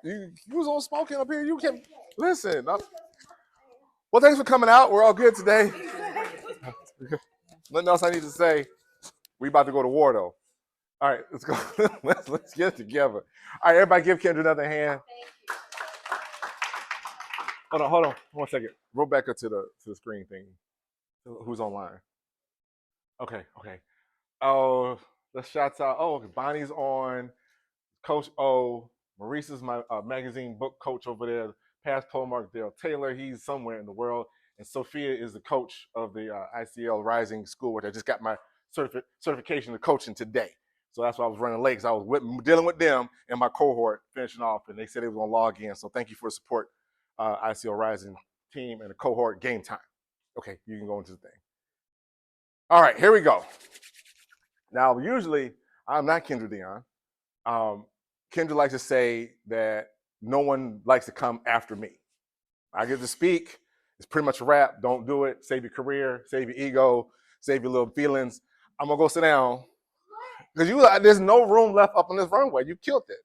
You was on smoking up here. You can listen. Well, thanks for coming out. We're all good today. Nothing else I need to say. We about to go to war though. All right, let's go. let's get it together. All right, everybody, give Kendra another hand. Hold on, 1 second. Roll back up to the screen thing. Who's online? Okay. Oh, let's shout out. Oh, Bonnie's on. Coach O. Maurice is my magazine book coach over there. Past Pole Mark Dale Taylor. He's somewhere in the world. And Sophia is the coach of the ICL Rising School, which I just got my certification of coaching today. So that's why I was running late, because I was dealing with them and my cohort finishing off, and they said they was going to log in. So thank you for the support, ICL Rising team and the cohort. Game time. Okay, you can go into the thing. All right, here we go. Now, usually, I'm not Kendra Dion. Kendra likes to say that no one likes to come after me. I get to speak. It's pretty much a wrap. Don't do it. Save your career. Save your ego. Save your little feelings. I'm going to go sit down. Because there's no room left up on this runway. You killed it.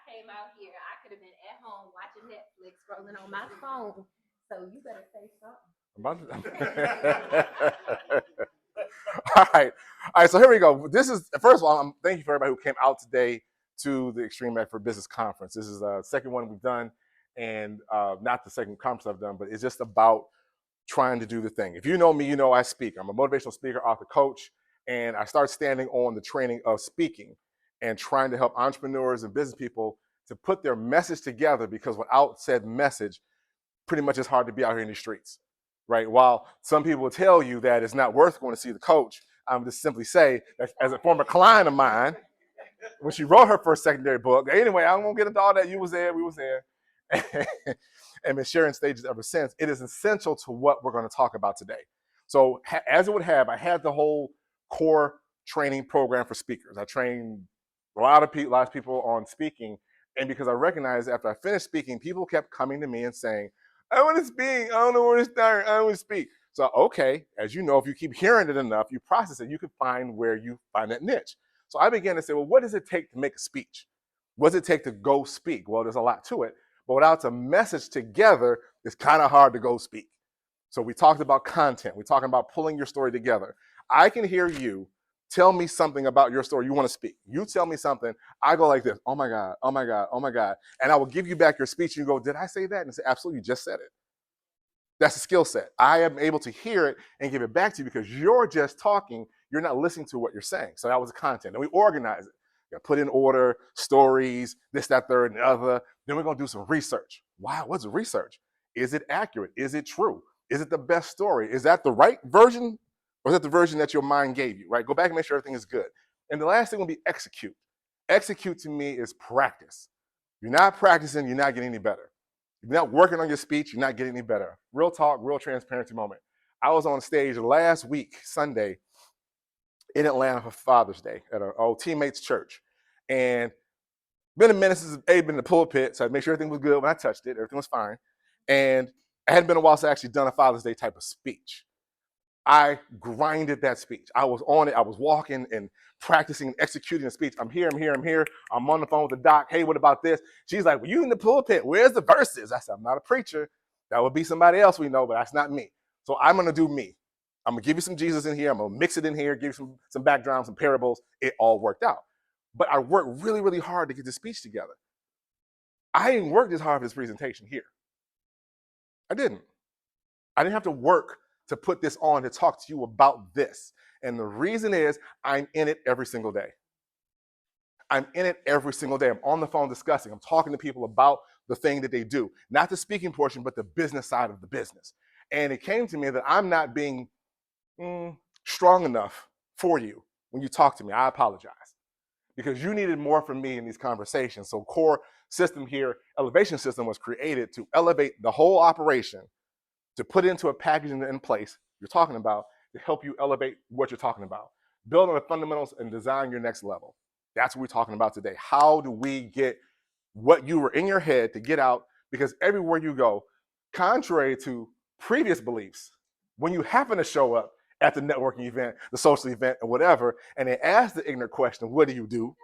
Came out here, I could have been at home watching Netflix, scrolling on my phone. So you better say something. All right. So here we go. This is, first of all, thank you for everybody who came out today to the Xtreme Expert Business Conference. This is the second one we've done, and not the second conference I've done, but it's just about trying to do the thing. If you know me, you know I speak. I'm a motivational speaker, author, coach, and I started standing on the training of speaking and trying to help entrepreneurs and business people to put their message together, because without said message, pretty much it's hard to be out here in the streets, right? While some people will tell you that it's not worth going to see the coach, I'm just simply say that as a former client of mine, when she wrote her first secondary book, anyway, I won't get into all that. You was there, we was there, and been sharing stages ever since. It is essential to what we're going to talk about today. So as it would have, I had the whole core training program for speakers. I trained a lot of people on speaking. And because I recognized after I finished speaking, people kept coming to me and saying, I want to speak. I don't know where to start. I want to speak. So, okay, as you know, if you keep hearing it enough, you process it, you can find where you find that niche. So I began to say, well, what does it take to make a speech? What does it take to go speak? Well, there's a lot to it. But without a message together, it's kind of hard to go speak. So we talked about content. We're talking about pulling your story together. I can hear you tell me something about your story you want to speak. You tell me something, I go like this, oh my God, oh my God, oh my God. And I will give you back your speech and you go, did I say that? And I say, absolutely, you just said it. That's a skill set. I am able to hear it and give it back to you because you're just talking. You're not listening to what you're saying. So that was the content. And we organize it. You put in order, stories, this, that, third, and the other. Then we're going to do some research. Wow, what's the research? Is it accurate? Is it true? Is it the best story? Is that the right version? Or is that the version that your mind gave you, right? Go back and make sure everything is good. And the last thing will be execute. Execute to me is practice. You're not practicing, you're not getting any better. If you're not working on your speech, you're not getting any better. Real talk, real transparency moment. I was on stage last week, Sunday, in Atlanta for Father's Day at our old teammates' church. And been a minute since I've been in the pulpit, so I made sure everything was good when I touched it. Everything was fine. And it hadn't been a while since I actually done a Father's Day type of speech. I grinded that speech. I was on it. I was walking and practicing and executing the speech. I'm here. I'm on the phone with the doc. Hey, what about this? She's like, well, you in the pulpit. Where's the verses? I said, I'm not a preacher. That would be somebody else we know, but that's not me. So I'm going to do me. I'm going to give you some Jesus in here. I'm going to mix it in here, give you some background, some parables. It all worked out. But I worked really, really hard to get this speech together. I didn't work this hard for this presentation here. I didn't have to work to put this on to talk to you about this. And the reason is I'm in it every single day. I'm in it every single day. I'm on the phone discussing. I'm talking to people about the thing that they do. Not the speaking portion, but the business side of the business. And it came to me that I'm not being strong enough for you when you talk to me. I apologize. Because you needed more from me in these conversations. So core system here, elevation system was created to elevate the whole operation, to put into a packaging in place you're talking about to help you elevate what you're talking about. Build on the fundamentals and design your next level. That's what we're talking about today. How do we get what you were in your head to get out? Because everywhere you go, contrary to previous beliefs, when you happen to show up, at the networking event, the social event, or whatever, and they ask the ignorant question, what do you do?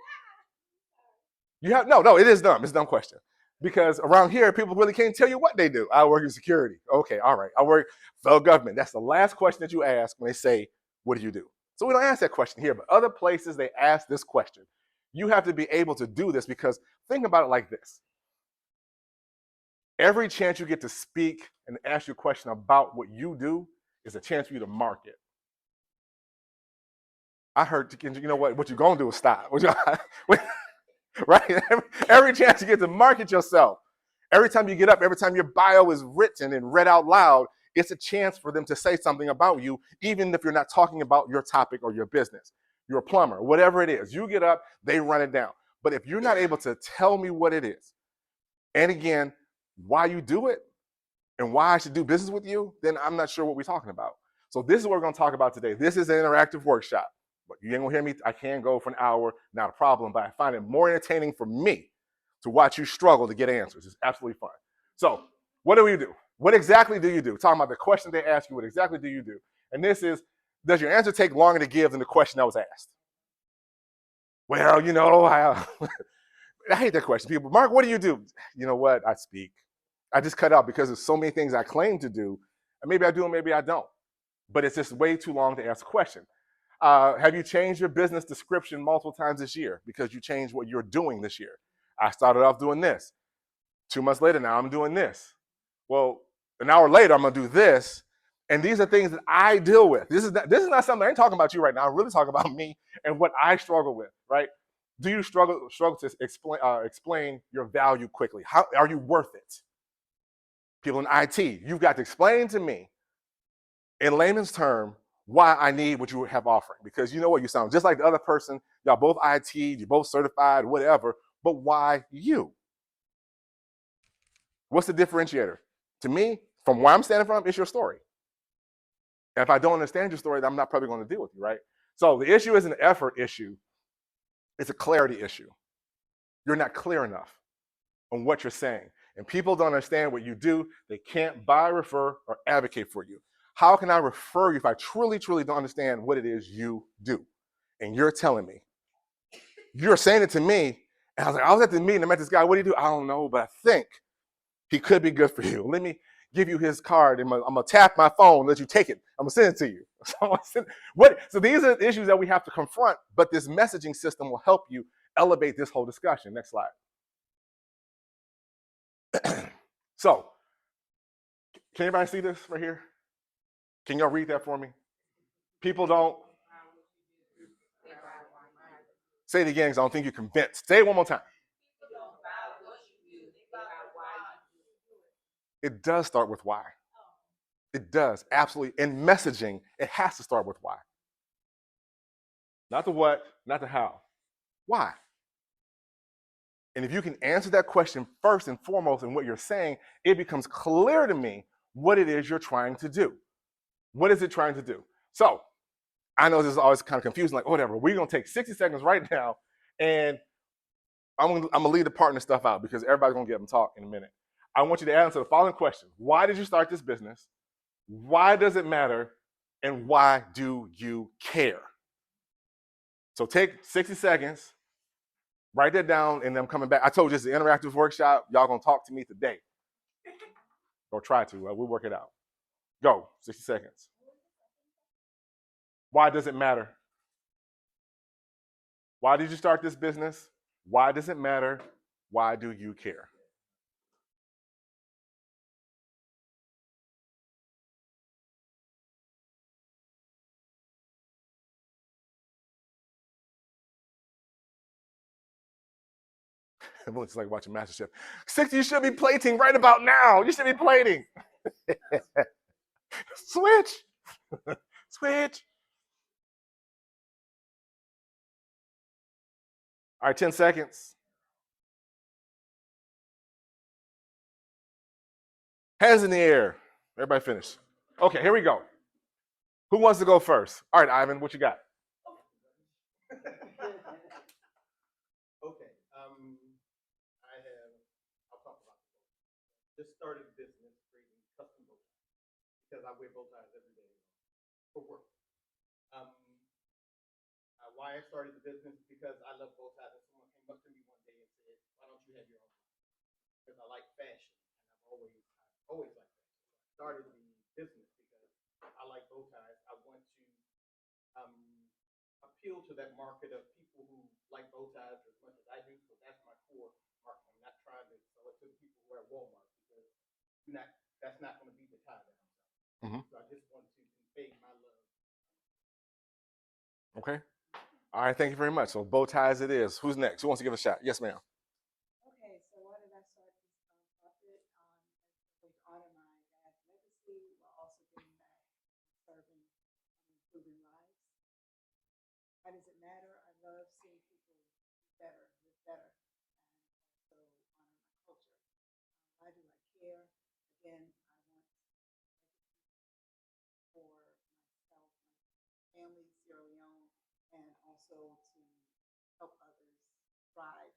You have no, it is dumb. It's a dumb question. Because around here, people really can't tell you what they do. I work in security. Okay, all right. I work federal government. That's the last question that you ask when they say, what do you do? So we don't ask that question here, but other places they ask this question. You have to be able to do this because think about it like this. Every chance you get to speak and ask you a question about what you do is a chance for you to market. I heard, you know what you're going to do is stop. Right? Every chance you get to market yourself, every time you get up, every time your bio is written and read out loud, it's a chance for them to say something about you, even if you're not talking about your topic or your business. You're a plumber, whatever it is. You get up, they run it down. But if you're not able to tell me what it is, and again, why you do it, and why I should do business with you, then I'm not sure what we're talking about. So this is what we're going to talk about today. This is an interactive workshop. But you ain't gonna hear me. I can go for an hour, not a problem, but I find it more entertaining for me to watch you struggle to get answers. It's absolutely fun. So what do we do? What exactly do you do? Talking about the question they ask you, what exactly do you do? And this is, does your answer take longer to give than the question that was asked? Well, I hate that question. People, Mark, what do you do? You know what? I speak. I just cut out because there's so many things I claim to do. And maybe I do and maybe I don't. But it's just way too long to ask a question. Have you changed your business description multiple times this year because you changed what you're doing this year? I started off doing this. 2 months later, now I'm doing this. Well, an hour later, I'm going to do this. And these are things that I deal with. This is not something, I ain't talking about you right now. I'm really talking about me and what I struggle with, right? Do you struggle to explain your value quickly? How are you worth it? People in IT, you've got to explain to me in layman's term why I need what you have offering. Because you know what, you sound just like the other person. Y'all both IT, you're both certified, whatever. But why you? What's the differentiator? To me, from where I'm standing from, it's your story. And if I don't understand your story, then I'm not probably going to deal with you, right? So the issue isn't an effort issue. It's a clarity issue. You're not clear enough on what you're saying. And people don't understand what you do. They can't buy, refer, or advocate for you. How can I refer you if I truly, truly don't understand what it is you do? And you're telling me. You're saying it to me. And I was like, I was at the meeting, I met this guy. What do you do? I don't know, but I think he could be good for you. Let me give you his card. And I'm going to tap my phone, let you take it. I'm going to send it to you. So these are the issues that we have to confront, but this messaging system will help you elevate this whole discussion. Next slide. So, can everybody see this right here? Can y'all read that for me? People don't. Say it again because I don't think you're convinced. Say it one more time. It does start with why. It does, absolutely. In messaging, it has to start with why. Not the what, not the how. Why? And if you can answer that question first and foremost in what you're saying, it becomes clear to me what it is you're trying to do. What is it trying to do? So, I know this is always kind of confusing, like, whatever, we're going to take 60 seconds right now, and I'm going to leave the partner stuff out because everybody's going to get them talk in a minute. I want you to answer the following question. Why did you start this business? Why does it matter? And why do you care? So take 60 seconds, write that down, and then I'm coming back. I told you it's an interactive workshop. Y'all going to talk to me today. Or try to. We'll work it out. Go, 60 seconds. Why does it matter? Why did you start this business? Why does it matter? Why do you care? It's like watching MasterChef. 60, you should be plating right about now. You should be plating. Switch. Switch. All right, 10 seconds. Hands in the air. Everybody finish. Okay, here we go. Who wants to go first? All right, Ivan, what you got? Okay. I'll talk about it. Just started business creating custom bow ties because I wear bow ties every day for work. I started the business because I love bow ties. And someone came up to me one day and said, "Why don't you have your own line?" Because I like fashion, and I've always liked fashion. So I started the business because I like bow ties. I want to um, appeal to that market of people who like bow ties as much as I do. So that's my core market. I'm not trying to sell it to the people who are at Walmart because not that's not going to be the tie that I'm selling. Mm-hmm. So I just want to convey my love. Okay. All right. Thank you very much. So bow ties it is. Who's next? Who wants to give a shot? Yes, ma'am. Okay, so why did I start this nonprofit? As a way to honor my dad's legacy while also giving back, serving, and improving lives. Why does it matter? I love seeing people do better, live better, and also honor my culture. Why do I care? Again, I want for myself, my family, Sierra Leone, and also to help others thrive.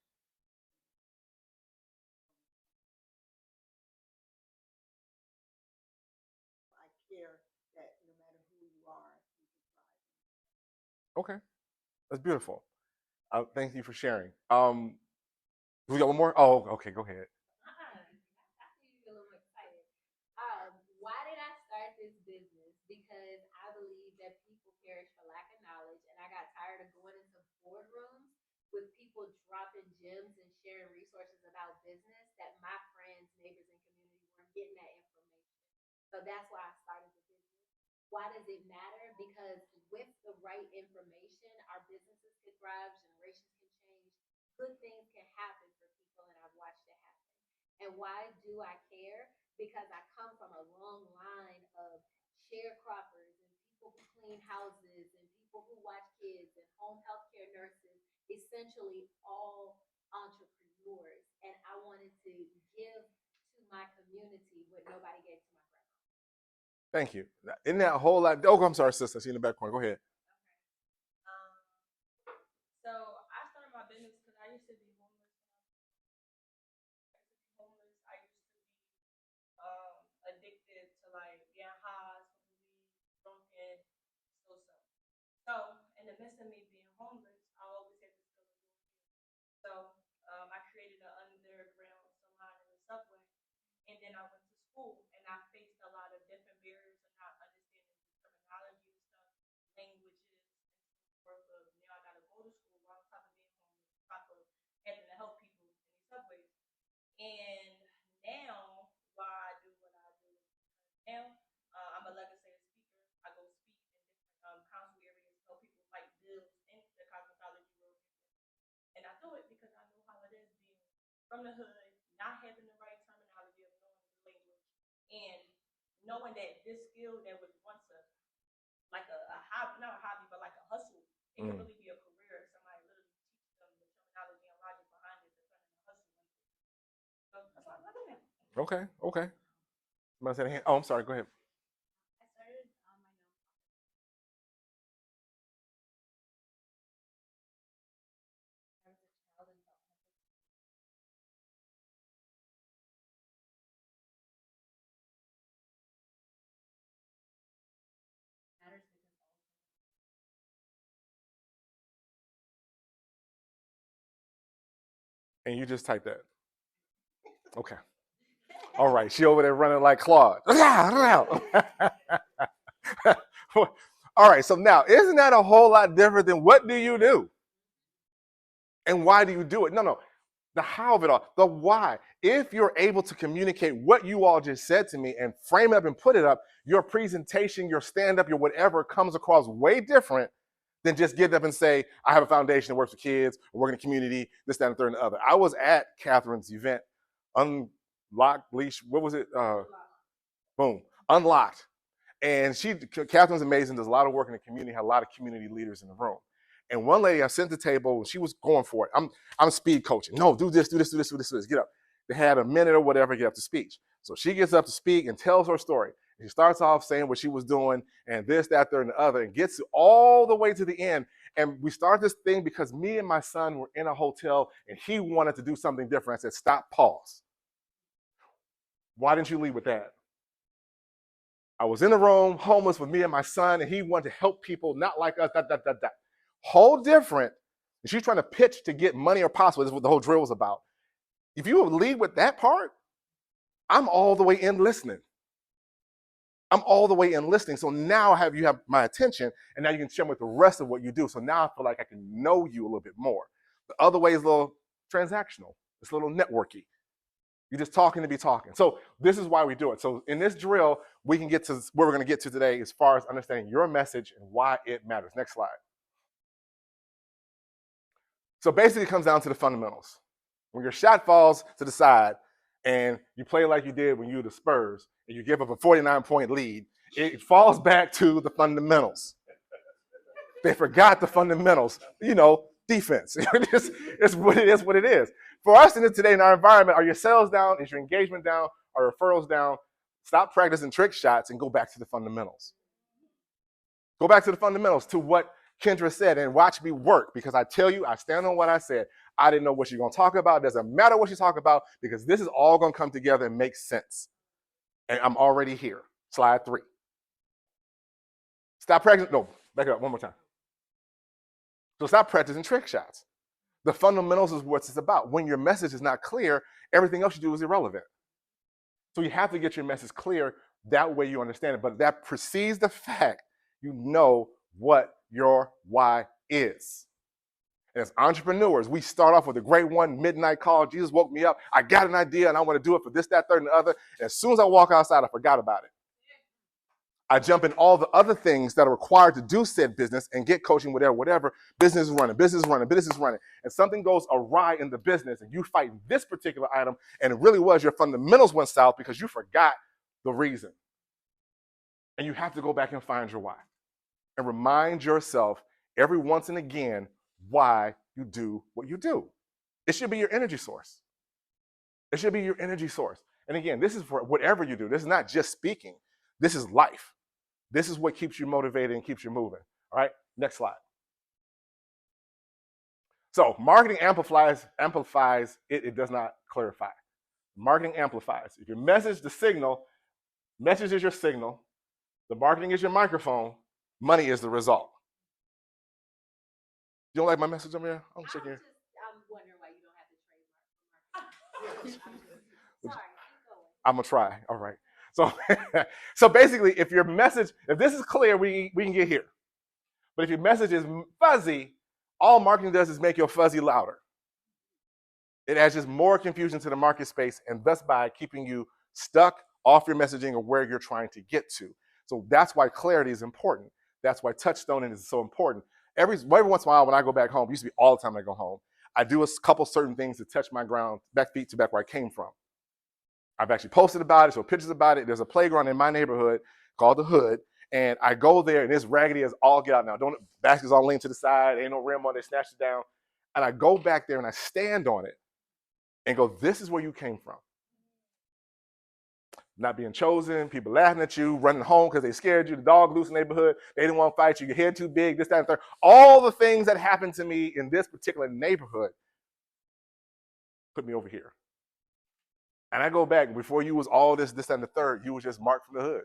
I care that no matter who you are, you can thrive. Okay. That's beautiful. Thank you for sharing. We got one more? Oh, okay. Go ahead. I see you a little excited. Why did I start this business? Because I believe that people perish for lack of knowledge, and I got tired of going into boardrooms with people dropping gems and sharing resources about business that my friends, neighbors, and community weren't getting that information. So that's why I started the business. Why does it matter? Because with the right information, our businesses can thrive, generations can change, good things can happen for people, and I've watched it happen. And why do I care? Because I come from a long line of sharecroppers and people who clean houses and people who watch kids and home healthcare nurses, essentially all entrepreneurs. And I wanted to give to my community what nobody gave to my grandma. Thank you. Isn't that a whole lot? Oh, I'm sorry, sister. I see you in the back corner. Go ahead. Um, so I started my business because I used to be homeless. I used to be addicted to like being high, smoking weed, drunken, so. So in the midst of me being homeless, I always had this feeling of doing good. So I created an underground salon in the subway, and then I went to school, and I faced a lot of different barriers of not understanding the terminology and stuff, languages, and so forth. Of now I gotta go to school while on top of being homeless, on top of having to help people in these subways. And now, why I do what I do now, I'm a legislative speaker. I go speak in different council areas, help people fight bills in the cosmetology world. And I do it because I know how it is being from the hood, not having the right terminology of knowing the language, and knowing that this skill that was once like a hobby, not a hobby, but like a hustle, it can really be a career if somebody literally teaches them the terminology and logic behind it to turn into hustle. So that's why I'm loving it. Okay. Okay. Somebody said a hand. Oh, I'm sorry. Go ahead. I started my nonprofit when I was a child and felt hopeless. It matters because all children. And you just type that. Okay. All right. She over there running like Claude. All right. So now, isn't that a whole lot different than what do you do? And why do you do it? No, no. The how of it all, the why. If you're able to communicate what you all just said to me and frame it up and put it up, your presentation, your stand up, your whatever comes across way different than just get up and say, I have a foundation that works with kids, I work in the community, this, that, and the third, and the other. I was at Catherine's event, Unlocked Leash, what was it? Boom, Unlocked. And Catherine's amazing, does a lot of work in the community, had a lot of community leaders in the room. And one lady, I sent the table, she was going for it. I'm speed coaching. No, do this, do this, do this, do this, do this. Get up. They had a minute or whatever, get up to speech. So she gets up to speak and tells her story. She starts off saying what she was doing and this, that, third, and the other, and gets all the way to the end. And we start this thing because me and my son were in a hotel and he wanted to do something different. I said, stop, pause. Why didn't you lead with that? I was in the room, homeless with me and my son, and he wanted to help people not like us, that. Whole different. And she's trying to pitch to get money or possible. This is what the whole drill was about. If you lead with that part, I'm all the way in listening. I'm all the way in listening. So now you have my attention, and now you can share with the rest of what you do. So now I feel like I can know you a little bit more. The other way is a little transactional. It's a little networky. You're just talking to be talking. So this is why we do it. So in this drill, we can get to where we're going to get to today as far as understanding your message and why it matters. Next slide. So basically it comes down to the fundamentals. When your shot falls to the side and you play like you did when you were the Spurs and you give up a 49-point lead, it falls back to the fundamentals. They forgot the fundamentals, defense. It's what it is, what it is. For us today in our environment, are your sales down? Is your engagement down? Are referrals down? Stop practicing trick shots and go back to the fundamentals. Go back to the fundamentals, to what Kendra said, and watch me work, because I tell you, I stand on what I said. I didn't know what she's going to talk about. It doesn't matter what she's talking about, because this is all going to come together and make sense. And I'm already here. Slide 3. Stop practicing. No, back up one more time. So stop practicing trick shots. The fundamentals is what it's about. When your message is not clear, everything else you do is irrelevant. So you have to get your message clear. That way you understand it. But that precedes the fact you know what your why is. And as entrepreneurs, we start off with a great one, midnight call. Jesus woke me up. I got an idea and I want to do it for this, that, third, and the other. And as soon as I walk outside, I forgot about it. I jump in all the other things that are required to do said business and get coaching, whatever. Business is running. And something goes awry in the business and you fight this particular item, and it really was your fundamentals went south because you forgot the reason. And you have to go back and find your why. And remind yourself every once and again why you do what you do. It should be your energy source. It should be your energy source. And again, this is for whatever you do. This is not just speaking. This is life. This is what keeps you motivated and keeps you moving. All right, next slide. So marketing amplifies it does not clarify. Marketing amplifies. If your message is your signal, the marketing is your microphone, money is the result. You don't like my message over here? I'm wondering why you don't have the trademark. Sorry, keep going. I'm gonna try. All right. So basically, if this is clear, we can get here. But if your message is fuzzy, all marketing does is make your fuzzy louder. It adds just more confusion to the market space, and thus by keeping you stuck off your messaging or where you're trying to get to. So that's why clarity is important. That's why touchstoning is so important. Every once in a while, when I go back home, it used to be all the time I go home, I do a couple certain things to touch my ground, back feet to back where I came from. I've actually posted about it, show pictures about it. There's a playground in my neighborhood called the Hood, and I go there, and it's raggedy as all get out now. Baskets all lean to the side, ain't no rim on it, snatch it down. And I go back there and I stand on it and go, this is where you came from. Not being chosen, people laughing at you, running home because they scared you, the dog loose in the neighborhood, they didn't want to fight you, your head too big, this, that, and third. All the things that happened to me in this particular neighborhood put me over here. And I go back, before you was all this, that, and the third, you was just Mark from the Hood.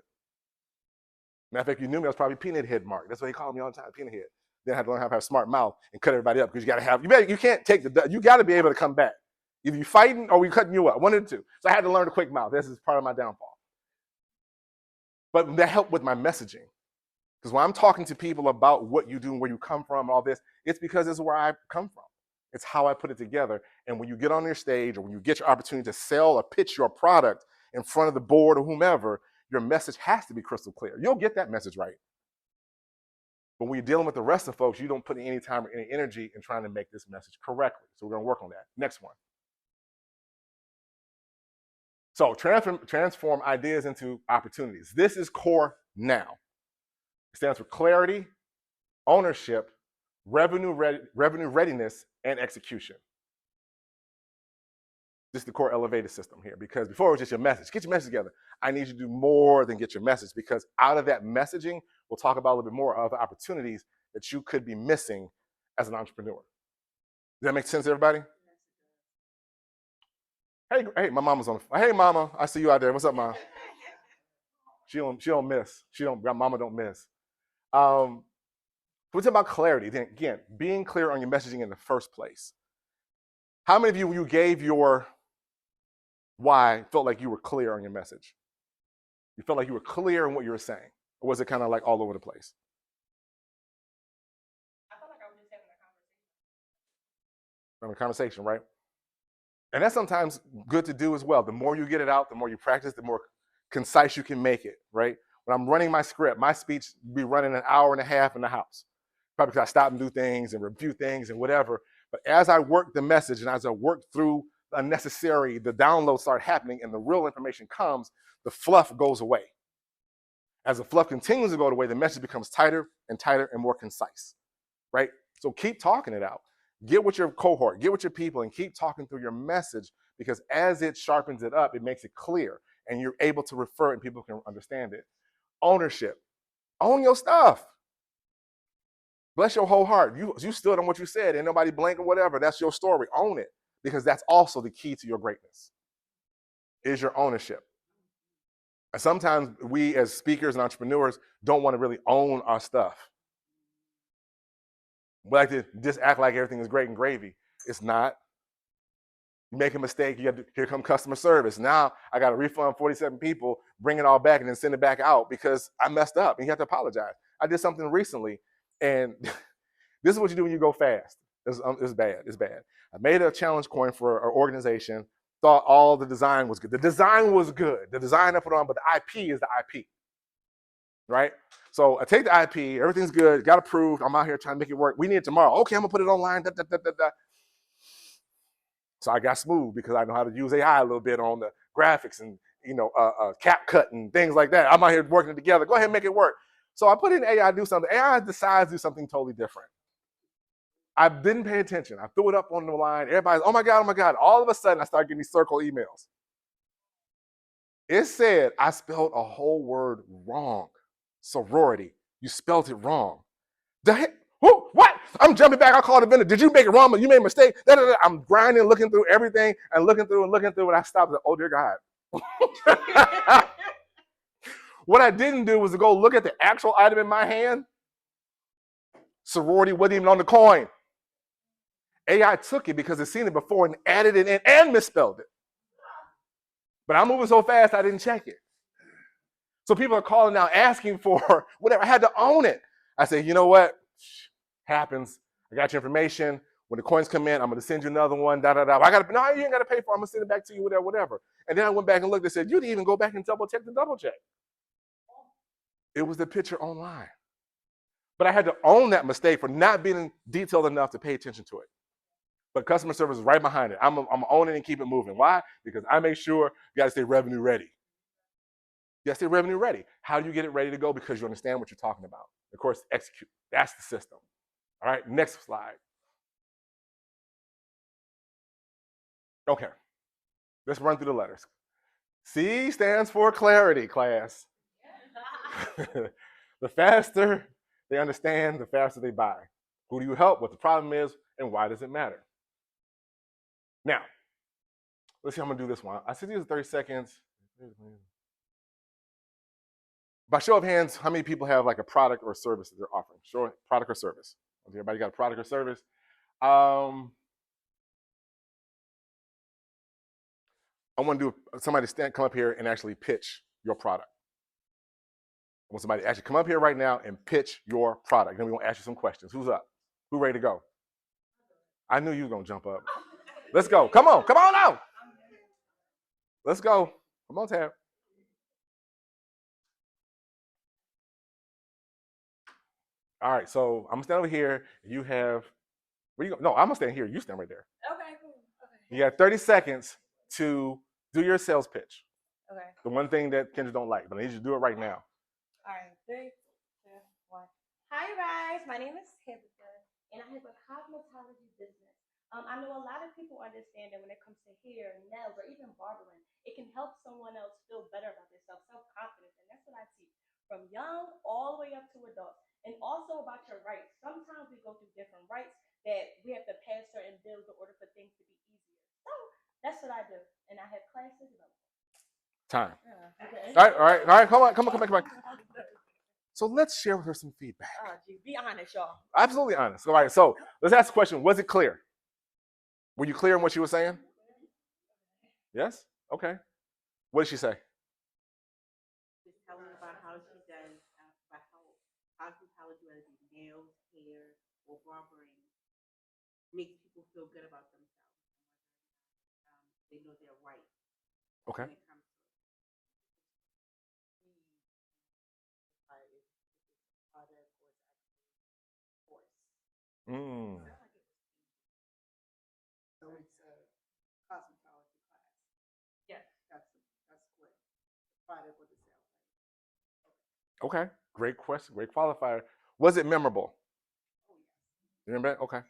Matter of fact, you knew me, I was probably Peanut Head Mark. That's what he called me all the time, Peanut Head. Then I had to learn how to have a smart mouth and cut everybody up, because you can't take you got to be able to come back. Either you fighting or we cutting you up, one of the two. So I had to learn a quick mouth. This is part of my downfall. But that helped with my messaging. Because when I'm talking to people about what you do and where you come from and all this, it's because this is where I come from. It's how I put it together. And when you get on your stage or when you get your opportunity to sell or pitch your product in front of the board or whomever, your message has to be crystal clear. You'll get that message right. But when you're dealing with the rest of folks, you don't put any time or any energy in trying to make this message correctly. So we're going to work on that. Next one. So transform ideas into opportunities. This is core now. It stands for clarity, ownership, revenue readiness, and execution. This is the core elevated system here, because before it was just your message. Get your message together. I need you to do more than get your message, because out of that messaging, we'll talk about a little bit more of the opportunities that you could be missing as an entrepreneur. Does that make sense, everybody? Hey, my mama's on the phone. Hey, mama, I see you out there. What's up, mom? She don't miss. Mama don't miss. we're talking about clarity. Then again, being clear on your messaging in the first place. How many of you, when you gave your why, felt like you were clear on your message? You felt like you were clear in what you were saying? Or was it kind of like all over the place? I felt like I was just having a conversation. Having a conversation, right? And that's sometimes good to do as well. The more you get it out, the more you practice, the more concise you can make it, right? When I'm running my script, my speech be running an hour and a half in the house. Probably because I stop and do things and review things and whatever. But as I work the message and as I work through the unnecessary, the downloads start happening and the real information comes, the fluff goes away. As the fluff continues to go away, the message becomes tighter and more concise, right? So keep talking it out. Get with your cohort, get with your people, and keep talking through your message, because as it sharpens it up, it makes it clear and you're able to refer it and people can understand it. Ownership. Own your stuff. Bless your whole heart. You stood on what you said, and nobody blank or whatever. That's your story. Own it, because that's also the key to your greatness, is your ownership. And sometimes we as speakers and entrepreneurs don't want to really own our stuff. We like to just act like everything is great and gravy. It's not. You make a mistake, here come customer service. Now I got to refund 47 people, bring it all back, and then send it back out because I messed up, and you have to apologize. I did something recently, and this is what you do when you go fast. It's bad. It's bad. I made a challenge coin for an organization. Thought all the design was good. The design was good. The design I put on, but the IP is the IP, right? So I take the IP. Everything's good. Got approved. I'm out here trying to make it work. We need it tomorrow. Okay, I'm gonna put it online. Da, da, da, da, da. So I got smooth because I know how to use AI a little bit on the graphics and cap cut and things like that. I'm out here working it together. Go ahead and make it work. So I put in AI do something. AI decides to do something totally different. I didn't pay attention. I threw it up on the line. Everybody's, oh my God, oh my God. All of a sudden, I started getting these circle emails. It said I spelled a whole word wrong. Sorority. You spelled it wrong. The heck? Who? What? I'm jumping back. I called the vendor. Did you make it wrong? You made a mistake. Da, da, da. I'm grinding, looking through everything and looking through, and I stopped and, oh dear God. What I didn't do was to go look at the actual item in my hand. Sorority wasn't even on the coin. AI took it because it's seen it before and added it in and misspelled it. But I'm moving so fast, I didn't check it. So people are calling now asking for whatever. I had to own it. I said, you know what? Happens. I got your information. When the coins come in, I'm going to send you another one. Da da da. No, you ain't got to pay for it. I'm going to send it back to you, whatever, whatever. And then I went back and looked and said, you didn't even go back and double check the double check. It was the picture online. But I had to own that mistake for not being detailed enough to pay attention to it. But customer service is right behind it. I'm owning it and keep it moving. Why? Because I make sure you got to stay revenue ready. You got to stay revenue ready. How do you get it ready to go? Because you understand what you're talking about. Of course, execute. That's the system. All right, next slide. Okay, let's run through the letters. C stands for clarity, class. The faster they understand, the faster they buy. Who do you help? What the problem is, and why does it matter? Now, let's see how I'm gonna do this one. I said these are 30 seconds. By show of hands, how many people have like a product or service that they're offering? Show product or service. Everybody got a product or service? I want to do somebody come up here and actually pitch your product. I want somebody to actually come up here right now and pitch your product. Then we're gonna ask you some questions. Who's up? Who ready to go? I knew you were gonna jump up. Let's go. Come on out. Let's go. Come on, Tab. All right, so I'm gonna stand over here. You have where you go? No, I'm gonna stand here. You stand right there. Okay, cool. Okay. You got 30 seconds to do your sales pitch. Okay. The one thing that Kendra don't like, but I need you to do it right now. All right. 3, 2, 1. Hi, guys. My name is Tabitha, and I have a cosmetology business. I know a lot of people understand that when it comes to hair, nails, or even barbering, it can help someone else feel better about themselves, self-confidence, and that's what I teach from young all the way up to adults. And also about your rights. Sometimes we go through different rights that we have to pass certain bills in order for things to be easier. So that's what I do, and I have classes available. Time. Okay. All right. Come on. So let's share with her some feedback. Oh, geez. Be honest, y'all. Absolutely honest. All right, so let's ask the question, was it clear? Were you clear in what you were saying? Yes? Okay. What did she say? Just tell her about how she does, about how cosmetology, whether it be nails, hair, or barbering, makes people feel good about themselves. They know they're right Okay. when it comes to Product or it's actually course. Mm. So it's a cosmetology class. Yes. That's what the product or the sale. Okay. Great question. Great qualifier. Was it memorable? Oh yes. You remember that? Okay.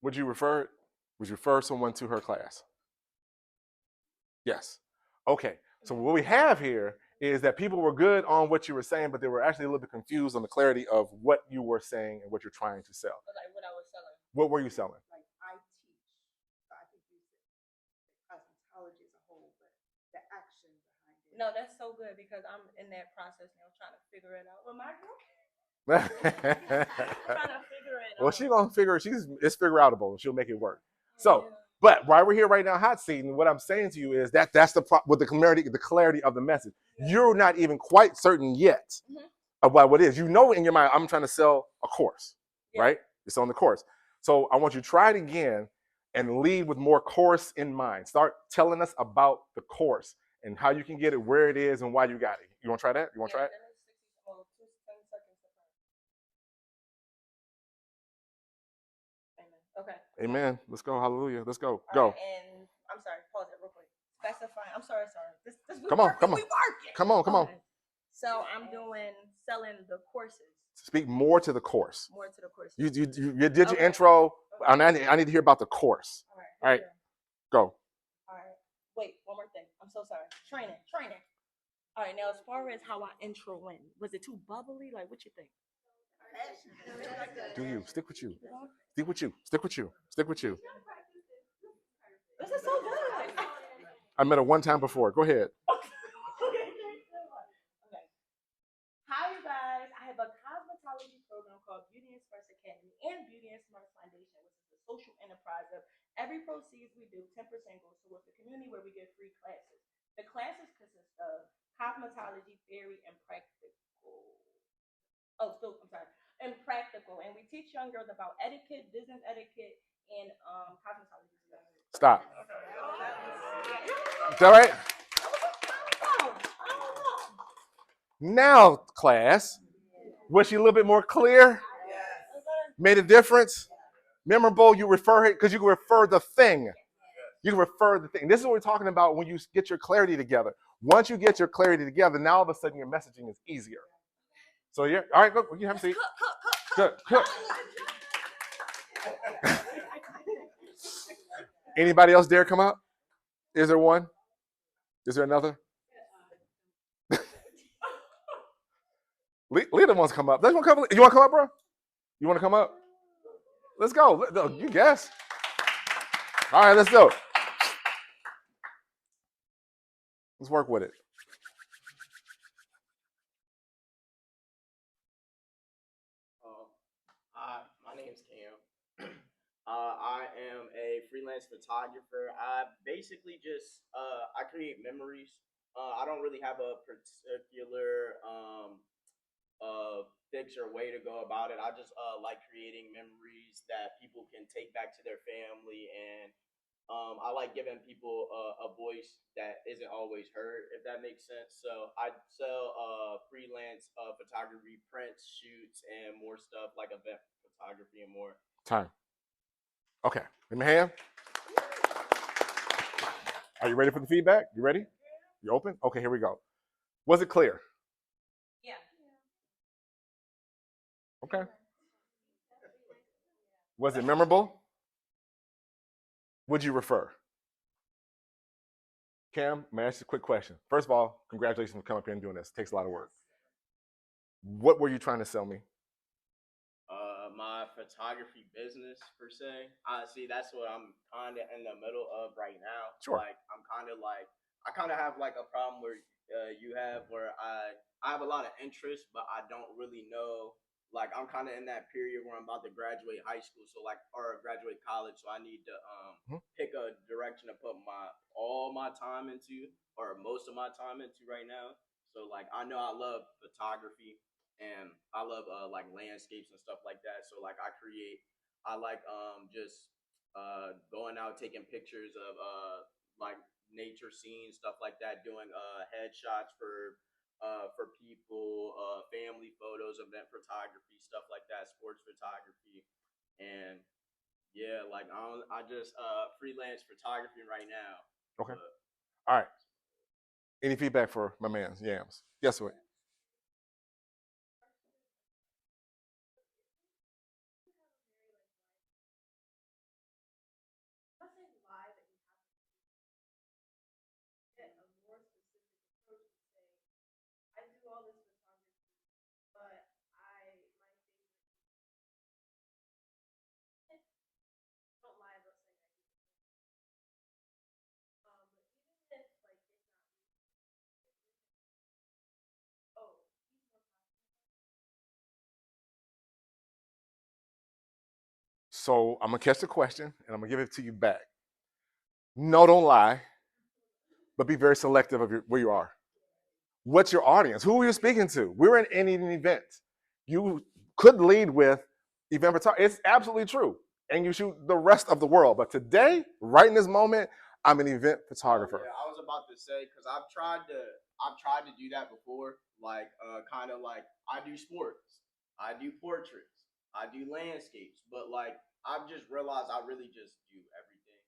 Would you refer someone to her class? Yes. Okay. So what we have here is that people were good on what you were saying, but they were actually a little bit confused on the clarity of what you were saying and what you're trying to sell. But like what I was selling. What were you selling? Like I teach, so I think you said cosmetology as a whole, but the action behind it. No, that's so good because I'm in that process now trying to figure it out with my girl. Well, Trying to figure it out. she's gonna figure it's figure outable. She'll make it work. So, but while we're here right now, hot seating, what I'm saying to you is that's with the clarity of the message. You're not even quite certain yet about what it is. You know in your mind, I'm trying to sell a course, right? It's on the course. So I want you to try it again and lead with more course in mind. Start telling us about the course and how you can get it, where it is, and why you got it. You want to try that? You want to try it? Okay. Amen. Let's go. Hallelujah. Let's go. All Go. right, and I'm sorry, pause it real quick. Specifying. I'm sorry. This we Come on, working, come on. we working. Come on. Okay. So I'm selling the courses. Speak more to the course. More to the courses. You did your intro. Okay. I need to hear about the course. All right. All right. Go. All right. Wait, one more thing. I'm so sorry. Training. All right. Now, as far as how I intro went, was it too bubbly? Like, what you think? Do you stick with you? Stick with you. Stick with you. Stick with you. This is so good. I met her one time before. Go ahead. Okay. Hi, you guys. I have a cosmetology program called Beauty and Smarts Academy and Beauty and Smarts Foundation, which is a social enterprise of every proceeds we do, 10% goes towards the community where we give free classes. The classes consist of cosmetology, theory, and practical. I'm sorry. And practical. And we teach young girls about etiquette, business etiquette, and cosmetology. Stop. Is that right? Now, class, was she a little bit more clear? Made a difference? Memorable? You refer it because you can refer the thing. You can refer the thing. This is what we're talking about when you get your clarity together. Once you get your clarity together, now all of a sudden your messaging is easier. So yeah, all right, go. You have a seat. Cook. Anybody else dare come up? Is there one? Is there another? Leader wants to come up. You want to come up, bro? You want to come up? Let's go. You guess. All right, let's do it. Let's work with it. Hi, my name's Cam. I am a freelance photographer. I basically just I create memories. I don't really have a particular fix or way to go about it. I just like creating memories that people can take back to their family, and I like giving people a voice that isn't always heard, if that makes sense. So I sell freelance photography, prints, shoots, and more stuff like event photography and more. Time. Okay. Let me hand. Are you ready for the feedback? You ready? You open? Okay, here we go. Was it clear? Yeah. Okay. Was it memorable? Would you refer? Cam, may I ask you a quick question? First of all, congratulations for coming up here and doing this. It takes a lot of work. What were you trying to sell me? My photography business per se. See, that's what I'm kind of in the middle of right now. Sure. Like I kind of have like a problem where you have, where I have a lot of interest, but I don't really know. Like I'm kind of in that period where I'm about to graduate high school, so like or graduate college, so I need to Mhm. pick a direction to put my all my time into, or most of my time into right now. So like I know I love photography and I love like landscapes and stuff like that. So like I like just going out taking pictures of like nature scenes, stuff like that, doing headshots for people, family photos, event photography, stuff like that, sports photography, and yeah, like I just freelance photography right now. Okay. But All right. Any feedback for my man Yams? Yes, sir. I'm not saying lie that you have to get a more specific approach to say, I do all this photography, but my favorite don't lie about saying I do. But even if like it's not oh, he's more So I'm gonna catch the question and I'm gonna give it to you back. No, don't lie, but be very selective of where you are. What's your audience? Who are you speaking to? We're in any event. You could lead with event photography. It's absolutely true. And you shoot the rest of the world. But today, right in this moment, I'm an event photographer. yeah, I was about to say because I've tried to do that before. Like kind of like I do sports, I do portraits, I do landscapes, but like I've just realized I really just do everything.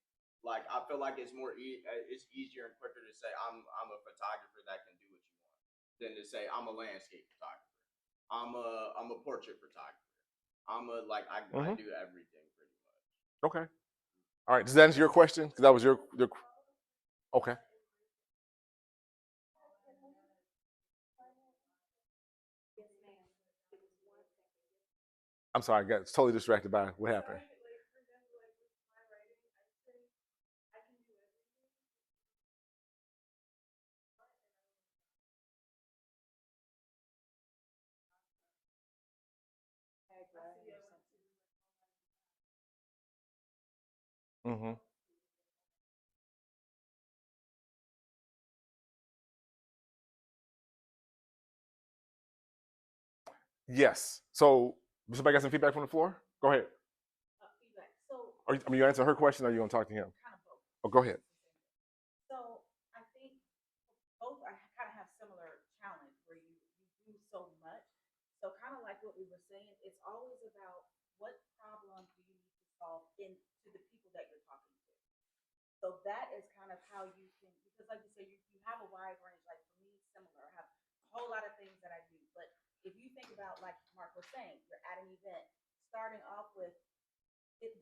Like I feel like it's easier and quicker to say I'm a photographer that can do what you want than to say I'm a landscape photographer. I'm a portrait photographer. I Mhm. do everything pretty much. Okay. All right. Does that answer your question? Because that was your. Okay. Yes, ma'am. Give us 1 second. I'm sorry. I got totally distracted by what happened. Tagline or something. Mm-hmm. Yes. So somebody got some feedback from the floor? Go ahead. Feedback. So I mean, you answer her question, or are you gonna talk to him? kind of both. Oh, go ahead. So I think both I kind of have similar challenge where you do so much. So kind of like what we were saying, it's always about what problem do you need to solve in to the people that you're talking to. So that is kind of how you can, because like you said, you have a wide range. Like for me, similar. I have a whole lot of things that I do. But if you think about, like Mark was saying, you're at an event, starting off with,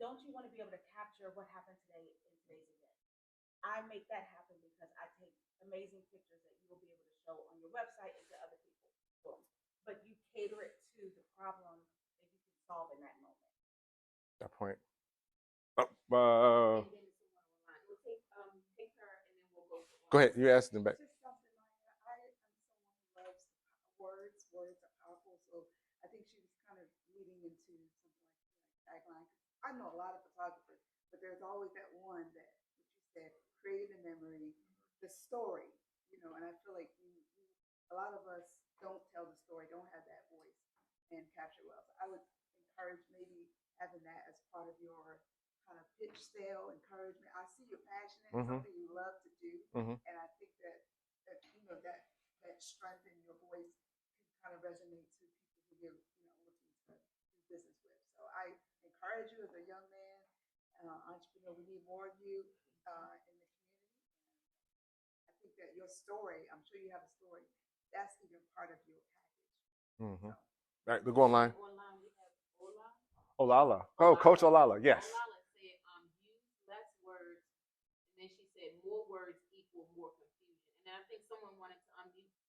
don't you want to be able to capture what happened today in today's event? I make that happen because I take amazing pictures that you will be able to show on your website and to other people. Boom. But you cater it to the problem that you can solve in that moment. That point. And then someone online. We'll take her, and then we'll go to Go ahead. You asked them back. Just something like that. I am someone who loves words. Words are powerful. So I think she was kind of leading into something like tagline. I know a lot of photographers, but there's always that one that, what you said, creating a memory, the story, and I feel like a lot of us don't tell the story, don't have that voice and capture well. So I would encourage maybe having that as part of your kind of pitch sale encouragement. I see you're passionate, Mm-hmm. something you love to do, Mm-hmm. and I think that strength in your voice can kind of resonate to people who you're looking to do business with. So I encourage you as a young man, entrepreneur. We need more of you in the community. I think that your story, I'm sure you have a story, that's even part of your package. Mm-hmm. So, All right, go online. online. We have Ola. Olala. Oh, Coach Olala. Yes. Olala said, use less words, and then she said more words equal more confusion. And then I think someone wanted to unmute and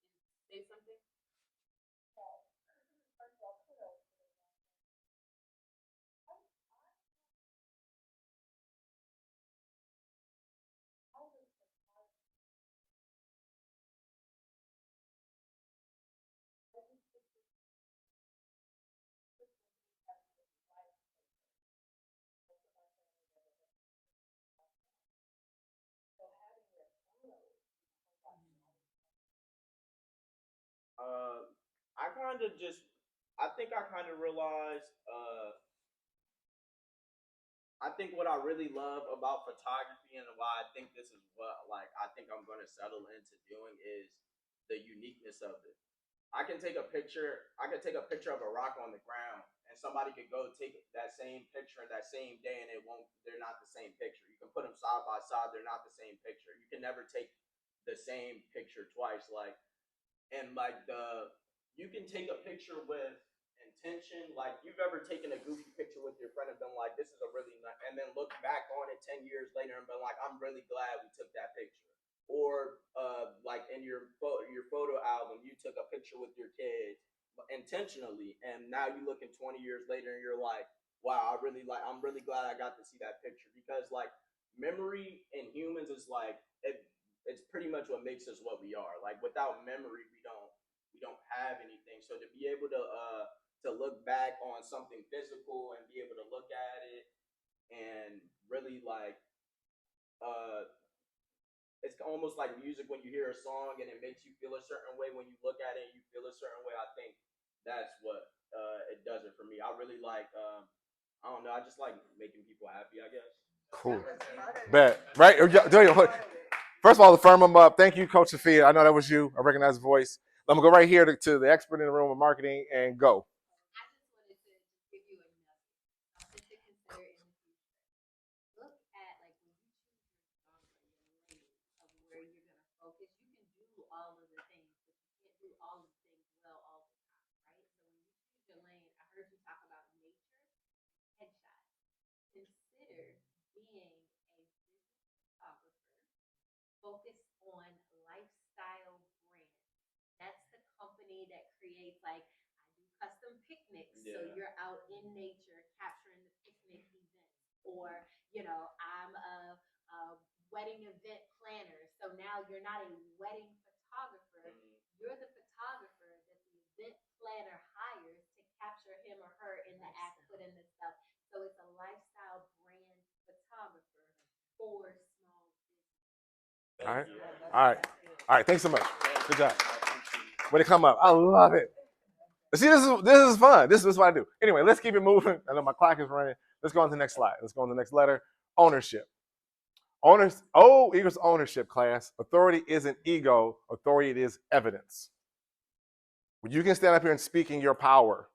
say something. kind of just, I think I kind of realized, I think what I really love about photography and why I think this is what like I think I'm gonna settle into doing is the uniqueness of it. I can take a picture. I can take a picture of a rock on the ground, and somebody could go take that same picture that same day, and it won't. They're not the same picture. You can put them side by side. They're not the same picture. You can never take the same picture twice. Like and like the you can take a picture with intention. Like you've ever taken a goofy picture with your friend and been like, "This is a really nice," and then look back on it 10 years later and been like, "I'm really glad we took that picture." Or like in your photo album, you took a picture with your kids intentionally, and now you look in 20 years later and you're like, "Wow, I'm really glad I got to see that picture," because like memory in humans is like it's pretty much what makes us what we are. Like without memory, we don't have anything. So to be able to look back on something physical and be able to look at it and really like uh it's almost like music when you hear a song and it makes you feel a certain way when you look at it and you feel a certain way. I think that's what it does it for me. I really like I don't know, I just like making people happy, I guess. Cool. Bet. Right? First of all, to firm them up, thank you, Coach Sophia. I know that was you. I recognize the voice. I'm going to go right here to the expert in the room of marketing and go. I just wanted to just give you a nugget, something to consider in the future. Look at like when you choose your genre, your lane of where you're gonna focus. You can do all of the things, but you can't do all of the things well all the time, right? So when you choose your lane, I heard you talk about nature, headshots. Consider being a business photographer focused on lifestyle brands. That's the company that creates like I do custom picnics, so Yeah. you're out in nature capturing the picnic events, or I'm a wedding event planner. So now you're not a wedding photographer, you're the photographer that the event planner hires to capture him or her in the act, put in the stuff. So it's a lifestyle brand photographer for small business. All right. All right. All right. Thanks so much. Good job. Way to come up. I love it. See, this is fun. This is what I do. Anyway, let's keep it moving. I know my clock is running. Let's go on to the next slide. Let's go on to the next letter. Ownership. O equals ownership, class. Authority isn't ego. Authority it is evidence. When you can stand up here and speak in your power,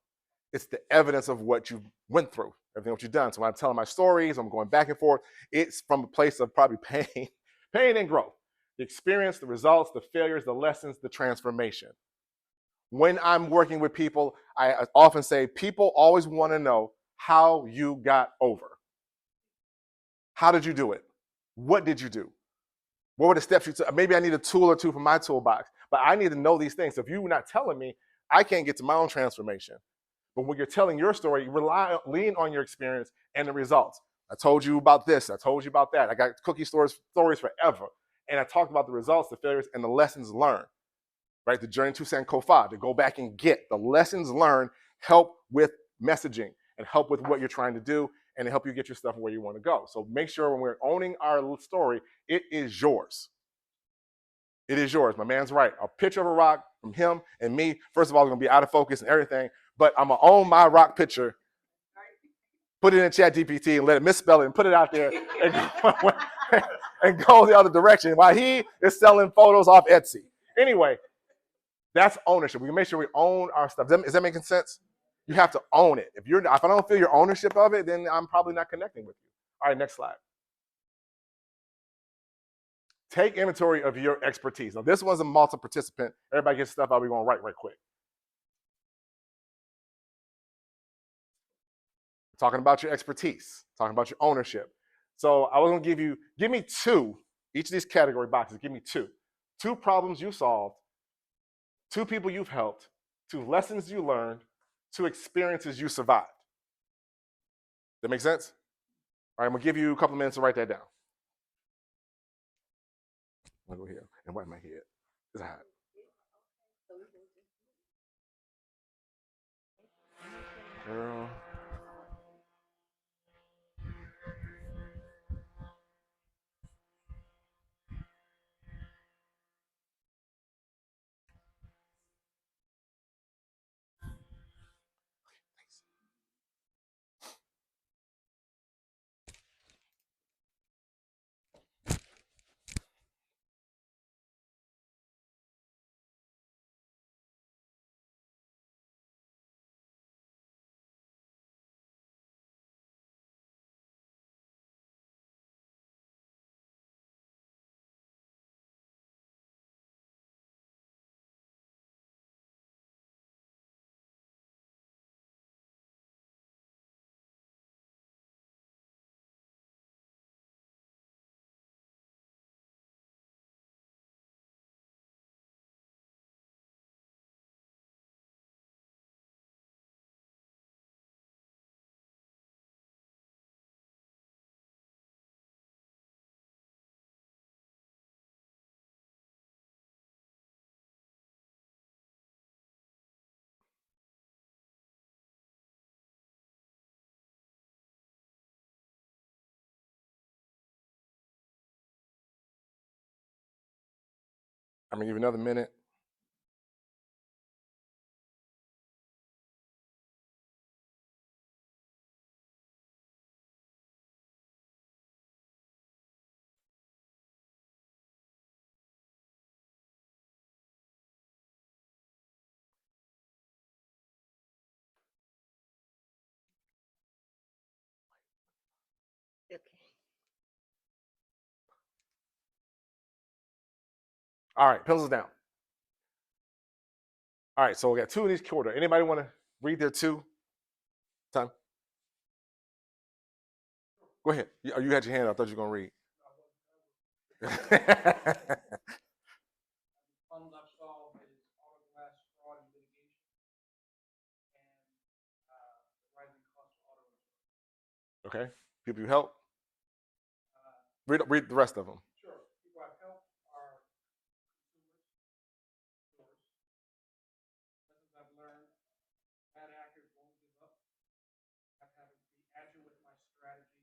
it's the evidence of what you went through, everything what you've done. So when I'm telling my stories, I'm going back and forth. It's from a place of probably pain, pain and growth. The experience, the results, the failures, the lessons, the transformation. When I'm working with people, I often say people always want to know how you got over. How did you do it? What did you do? What were the steps you took? Maybe I need a tool or two from my toolbox, but I need to know these things. If you're not telling me, I can't get to my own transformation. But when you're telling your story, you lean on your experience and the results. I told you about this. I told you about that. I got cookie stories forever. And I talked about the results, the failures, and the lessons learned. Right? The journey to Sankofa, to go back and get the lessons learned, help with messaging and help with what you're trying to do and help you get your stuff where you want to go. So make sure when we're owning our story, it is yours. It is yours. My man's right. A picture of a rock from him and me, first of all, is going to be out of focus and everything, but I'm going to own my rock picture, put it in Chat GPT and let it misspell it and put it out there and go the other direction while he is selling photos off Etsy. Anyway, that's ownership. We can make sure we own our stuff. Is that making sense? You have to own it. If I don't feel your ownership of it, then I'm probably not connecting with you. All right, next slide. Take inventory of your expertise. Now, this one's a multi-participant. Everybody gets stuff out. We're going to write right quick. Talking about your expertise, talking about your ownership. So I was going to give me two, each of these category boxes, give me two. Two problems you solved, two people you've helped, two lessons you learned, two experiences you survived. That make sense? All right, I'm going to give you a couple minutes to write that down. I'm going to go here and wipe my head. It's hot. Girl. I'm gonna give you another minute. Okay. All right, pencils down. All right, so we got two in each quarter. Anybody want to read their two? Time. Go ahead. You had your hand up. I thought you were going to read. Problems I've solved is auto glass fraud and litigation, and the rising cost of auto insurance. Okay. People you help. Uh, Read the rest of them. Sure. People I've helped are consumers, lessons I've learned, bad actors won't give up. I've had to be agile with my strategy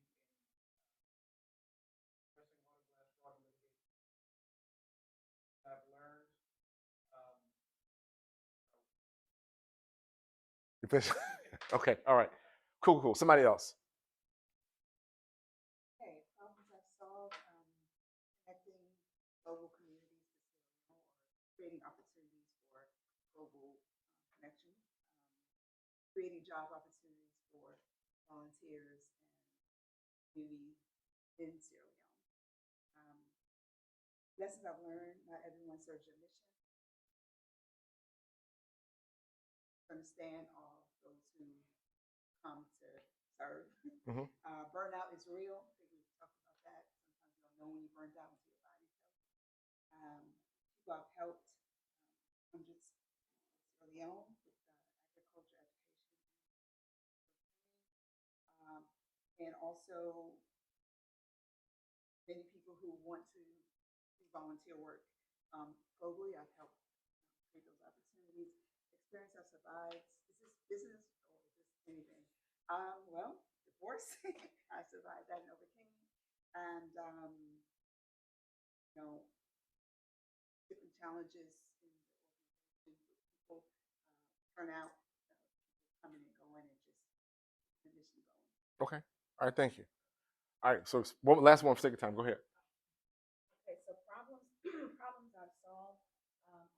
in addressing auto glass fraud and litigation. I've learned You finish? Okay. All right. Cool. Somebody else. Okay, problems I've solved, connecting global communities to scale, or creating opportunities for global connection, creating job opportunities for volunteers and community in Sierra Leone. Lessons I've learned: not everyone serves your mission. Understand all those who come to serve. Mhm. Burnout is real. I think we've talked about that. Sometimes you don't know when you're burnt out until your body tells you. People I've helped hundreds early on with agriculture education, and also many people who want to do volunteer work globally. I've helped create those opportunities. Experience I've survived. Is this business or is this anything? Well, divorce. I survived that and overcame. And you know, different challenges in the organization with people turn out, people coming and going, and just the mission going. Okay. All right. Thank you. All right. So last one for sake of time. Go ahead. Okay, so problems problems I've solved: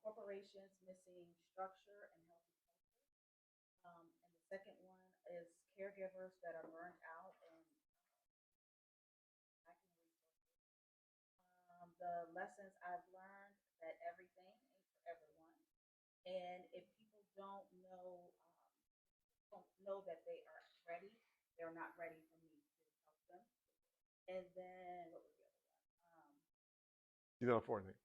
corporations missing structure and healthy culture. And the second one is caregivers that are burnt out and lacking resources. The lessons I've learned: that everything ain't for everyone, and if people don't know that they are ready, they're not ready for me to help them. And then what was the other one? You done for anything?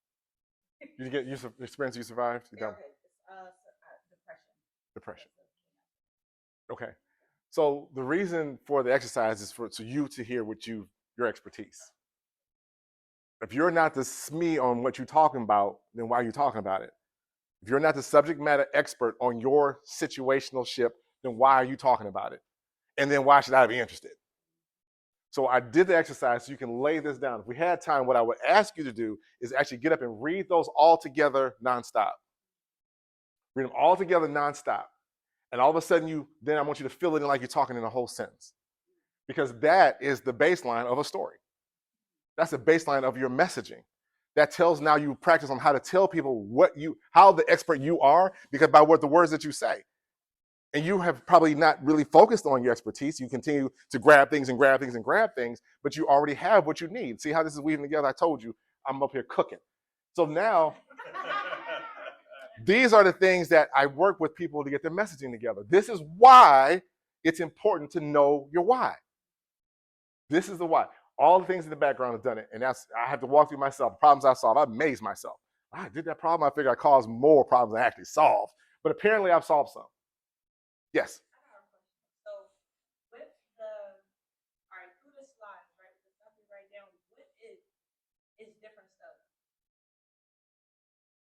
You get you experience you survived. You done. Okay, depression. Depression. Okay. So the reason for the exercise is for you to hear your expertise. If you're not the SME on what you're talking about, then why are you talking about it? If you're not the subject matter expert on your situational ship, then why are you talking about it? And then why should I be interested? So I did the exercise so you can lay this down. If we had time, what I would ask you to do is actually get up and read those all together nonstop. Read them all together nonstop. And all of a sudden then I want you to fill it in like you're talking in a whole sentence. Because that is the baseline of a story. That's the baseline of your messaging. That tells now you practice on how to tell people how the expert you are, because by what the words that you say. And you have probably not really focused on your expertise. You continue to grab things and grab things and grab things, but you already have what you need. See how this is weaving together? I told you I'm up here cooking. So now these are the things that I work with people to get their messaging together. This is why it's important to know your why. This is the why. All the things in the background have done it, and I have to walk through myself. The problems I solve, I amaze myself. I did that problem. I figured I caused more problems than I actually solved. But apparently, I've solved some. Yes. I got a question. So with the all right, through the slides, right, with the stuff you write down, what is different stuff?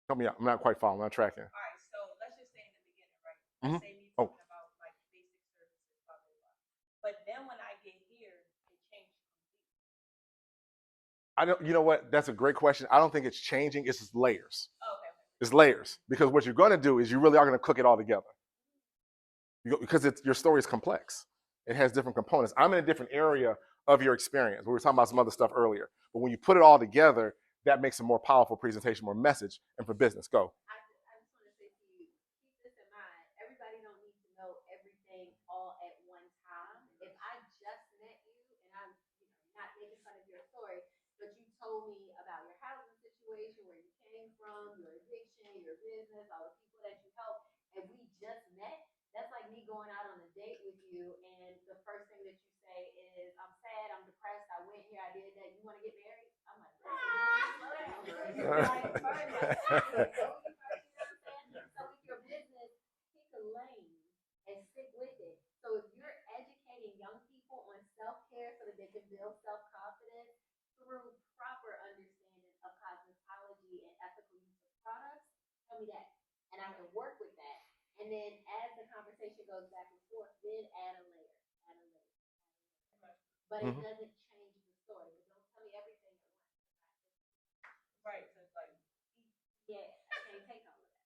Help me out. I'm not quite following. I'm not tracking. All right, so let's just say in the beginning, right? Mhm. Let's say me Oh. talking about like basic services, blah blah blah. But then when I get here, it changed completely. I don't. You know what? That's a great question. I don't think it's changing. It's just layers. Oh, It's layers. Because what you're going to do is you really are going to cook it all together. Because your story is complex. It has different components. I'm in a different area of your experience. We were talking about some other stuff earlier. But when you put it all together, that makes a more powerful presentation, more message, and for business. Go. I just want to say to you, keep this in mind. Everybody don't need to know everything all at one time. If I just met you and I'm, not making fun of your story, but you told me about your housing situation, where you came from, your addiction, your business, all the people that you help, and we just met. That's like me going out on a date with you, and the first thing that you say is, "I'm sad, I'm depressed, I went here, I did that. You want to get married?" I'm like, slow down. Like, first, like, I know you first, you know what I'm saying? So with your business, pick a lane and stick with it. So if you're educating young people on self-care so that they can build self-confidence through proper understanding of cosmetology and ethical use of products, tell me that. And I can work with that. And then as the conversation goes back and forth, then add a layer, add a layer, add a layer. But it doesn't change the story. But don't tell me everything at once. Right. So it's like, Yeah, I can't take all of that.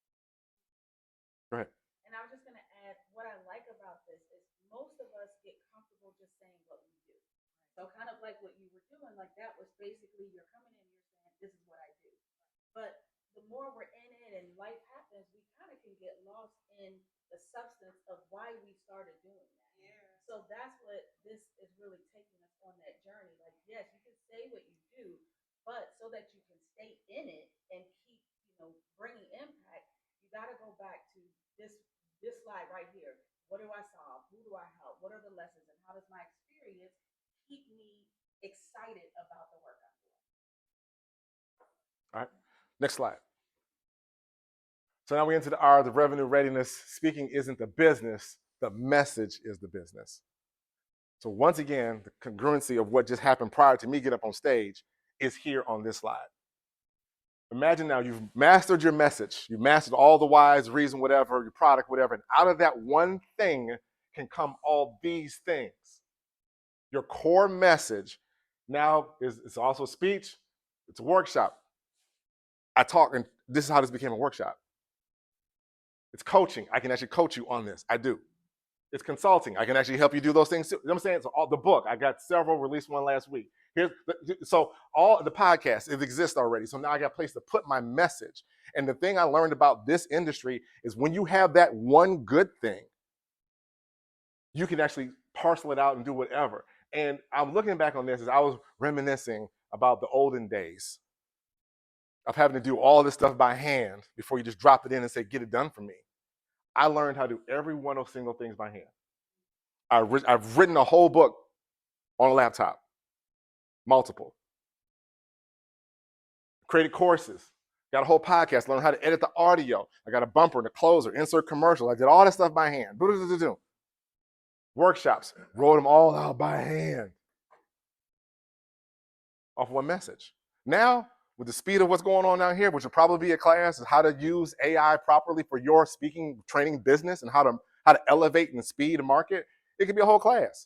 Go ahead. And I was just going to add, what I like about this is most of us get comfortable just saying what we do. So kind of like what you were doing, like that was basically you're coming in, you're saying, this is what I do. But the more we're in it and life happens, we kind of can get lost in the substance of why we started doing that. yeah. So that's what this is really taking us on that journey. Like, yes, you can say what you do, but so that you can stay in it and keep, bringing impact, you got to go back to this slide right here. What do I solve? Who do I help? What are the lessons? And how does my experience keep me excited about the work I'm doing? All right. Next slide. So now we into the R, the revenue readiness. Speaking isn't the business, the message is the business. So once again, the congruency of what just happened prior to me get up on stage is here on this slide. Imagine now you've mastered your message. You've mastered all the whys, reason, whatever, your product, whatever. And out of that one thing can come all these things. Your core message now is it's also speech. It's a workshop. I talk, and this is how this became a workshop. It's coaching. I can actually coach you on this. I do. It's consulting. I can actually help you do those things too. You know what I'm saying? So all the book, I got several, released one last week. So all the podcast, it exists already. So now I got a place to put my message. And the thing I learned about this industry is when you have that one good thing, you can actually parcel it out and do whatever. And I'm looking back on this as I was reminiscing about the olden days of having to do all this stuff by hand before you just drop it in and say, get it done for me. I learned how to do every one of those single things by hand. I've written a whole book on a laptop, multiple. Created courses, got a whole podcast, learned how to edit the audio. I got a bumper and a closer, insert commercials. I did all that stuff by hand. Workshops, wrote them all out by hand off one message. Now, with the speed of what's going on down here, which will probably be a class, is how to use AI properly for your speaking training business and how to elevate and speed the market. It could be a whole class.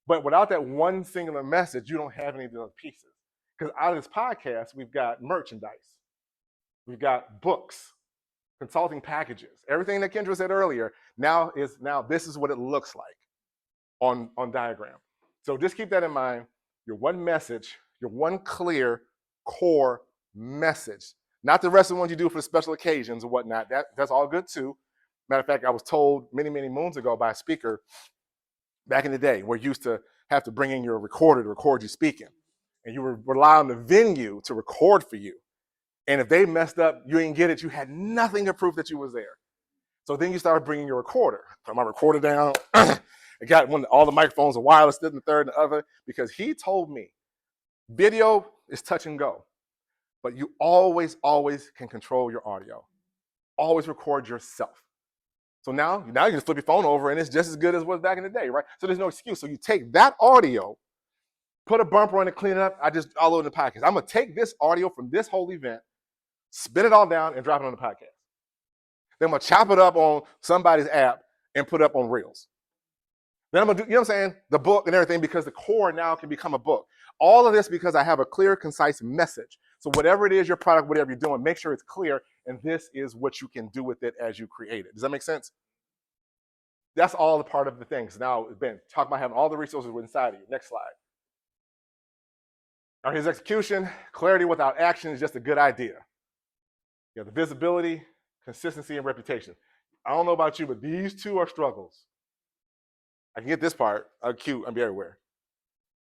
But without that one singular message, you don't have any of the other pieces. Because out of this podcast, we've got merchandise, we've got books, consulting packages, everything that Kendra said earlier. Now this is what it looks like on diagram. So just keep that in mind. Your one message, your one clear core message. Not the rest of the ones you do for special occasions and whatnot. That's all good too. Matter of fact, I was told many, many moons ago by a speaker back in the day, where you used to have to bring in your recorder to record you speaking. And you would rely on the venue to record for you. And if they messed up, you didn't get it, you had nothing to prove that you was there. So then you started bringing your recorder. Put my recorder down. I got all the microphones are wireless, this and the third and the other, because he told me video is touch and go. But you always, always can control your audio. Always record yourself. So now you just flip your phone over and it's just as good as it was back in the day, right? So there's no excuse. So you take that audio, put a bumper on it, clean it up. All over the podcast. I'm going to take this audio from this whole event, spin it all down, and drop it on the podcast. Then I'm going to chop it up on somebody's app and put it up on Reels. Then I'm going to do, you know what I'm saying? The book and everything, because the core now can become a book. All of this because I have a clear, concise message. So whatever it is, your product, whatever you're doing, make sure it's clear and this is what you can do with it as you create it. Does that make sense? That's all the part of the things. Now, Ben, talk about having all the resources inside of you. Next slide. All right, his execution, clarity without action is just a good idea. You have the visibility, consistency, and reputation. I don't know about you, but these two are struggles. I can get this part, cute, I'm everywhere.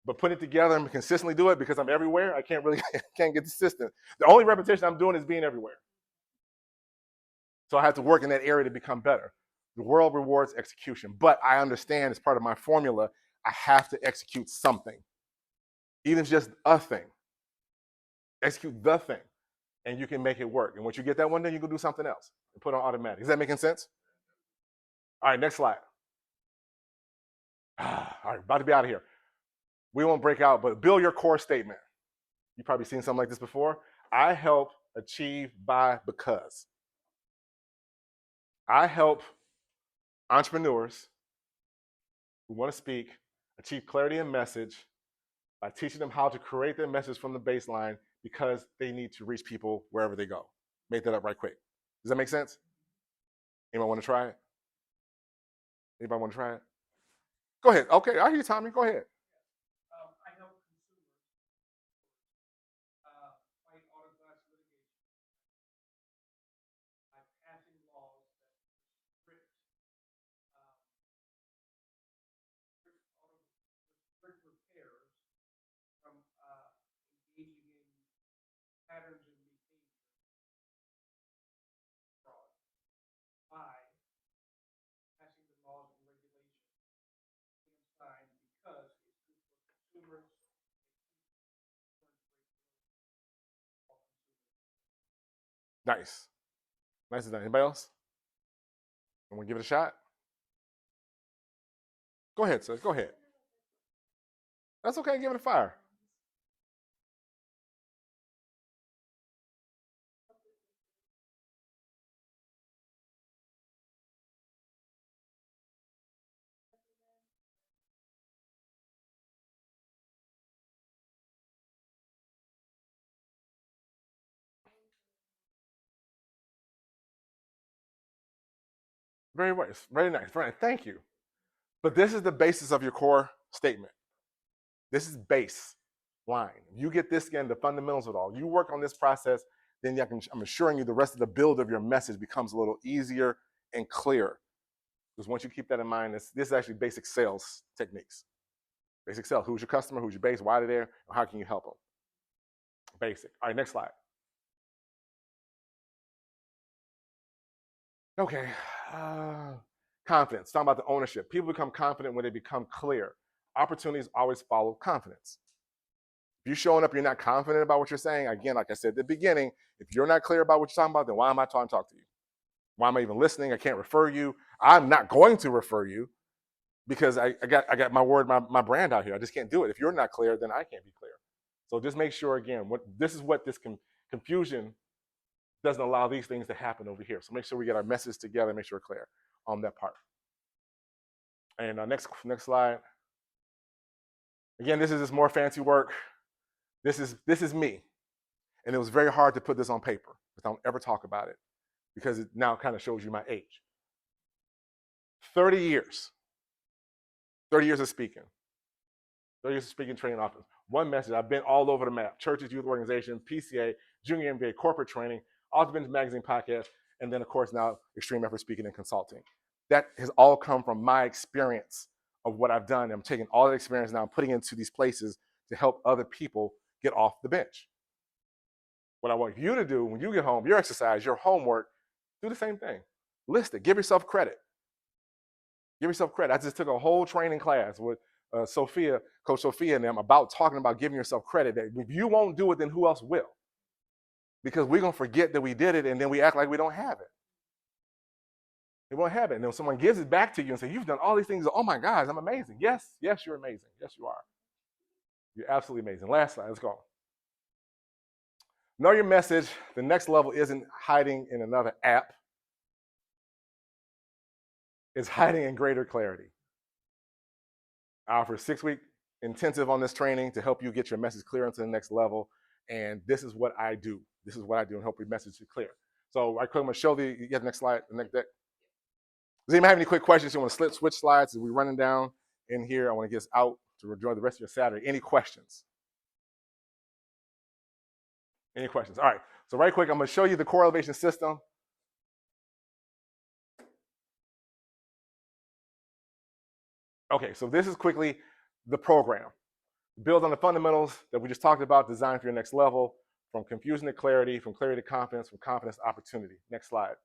But putting it together and consistently do it because I'm everywhere, I can't really can't get consistent. The only repetition I'm doing is being everywhere. So I have to work in that area to become better. The world rewards execution, but I understand as part of my formula, I have to execute something. Even if it's just a thing. Execute the thing, and you can make it work. And once you get that one, then you can do something else and put on automatic. Is that making sense? All right, next slide. All right, about to be out of here. We won't break out, but build your core statement. You've probably seen something like this before. I help achieve by because. I help entrepreneurs who want to speak achieve clarity in message by teaching them how to create their message from the baseline because they need to reach people wherever they go. Make that up right quick. Does that make sense? Anyone want to try it? Anybody want to try it? Go ahead. Okay, I hear you, Tommy. Go ahead. I help consumers fight auto glass litigation by passing laws that restrict restrict repairs from engaging in patterns and behavior fraud by passing the laws and regulations inside because it's good for consumers. Nice. Nice and done. Anybody else? Want to give it a shot? Go ahead, sir. Go ahead. That's okay. Give it a fire. Very nice. Very nice. Very nice. Thank you. But this is the basis of your core statement. This is base line. You get this again, the fundamentals of it all. You work on this process, then I'm assuring you the rest of the build of your message becomes a little easier and clearer. Because once you keep that in mind, this is actually basic sales techniques. Basic sales. Who's your customer? Who's your base? Why they're there? And how can you help them? Basic. All right, next slide. Okay. Confidence. Talking about the ownership. People become confident when they become clear. Opportunities always follow confidence. If you're showing up, you're not confident about what you're saying. Again, like I said at the beginning, if you're not clear about what you're talking about, then why am I trying to talk to you? Why am I even listening? I can't refer you. I'm not going to refer you because I got my word, my brand out here. I just can't do it. If you're not clear, then I can't be clear. So just make sure again, this is what this confusion doesn't allow these things to happen over here. So make sure we get our message together, make sure we're clear on that part. And next slide. Again, this is just more fancy work. This is me. And it was very hard to put this on paper, but I don't ever talk about it because it now kind of shows you my age. 30 years. 30 years of speaking. 30 years of speaking, training office. One message, I've been all over the map. Churches, youth organizations, PCA, junior MBA, corporate training, Author Business Magazine podcast, and then of course now Xtreme Effort Speaking and Consulting. That has all come from my experience of what I've done. I'm taking all that experience now and putting it into these places to help other people get off the bench. What I want you to do when you get home, your exercise, your homework, do the same thing. List it. Give yourself credit. Give yourself credit. I just took a whole training class with Coach Sophia and them about talking about giving yourself credit. That if you won't do it, then who else will? Because we're going to forget that we did it and then we act like we don't have it. We won't have it. And then someone gives it back to you and says, you've done all these things. Oh my gosh, I'm amazing. Yes, you're amazing. Yes, you are. You're absolutely amazing. Last slide, let's go. Know your message. The next level isn't hiding in another app. It's hiding in greater clarity. I offer a 6-week intensive on this training to help you get your message clear into the next level. And this is what I do. This is what I do and help your message be clear. So I'm going to show you get the next slide, the next deck. Does anybody have any quick questions? You want to switch slides as we're running down in here? I want to get us out to enjoy the rest of your Saturday. Any questions? Any questions? All right. So right quick, I'm going to show you the core elevation system. Okay, so this is quickly the program. Build on the fundamentals that we just talked about, design for your next level, from confusion to clarity, from clarity to confidence, from confidence to opportunity. Next slide.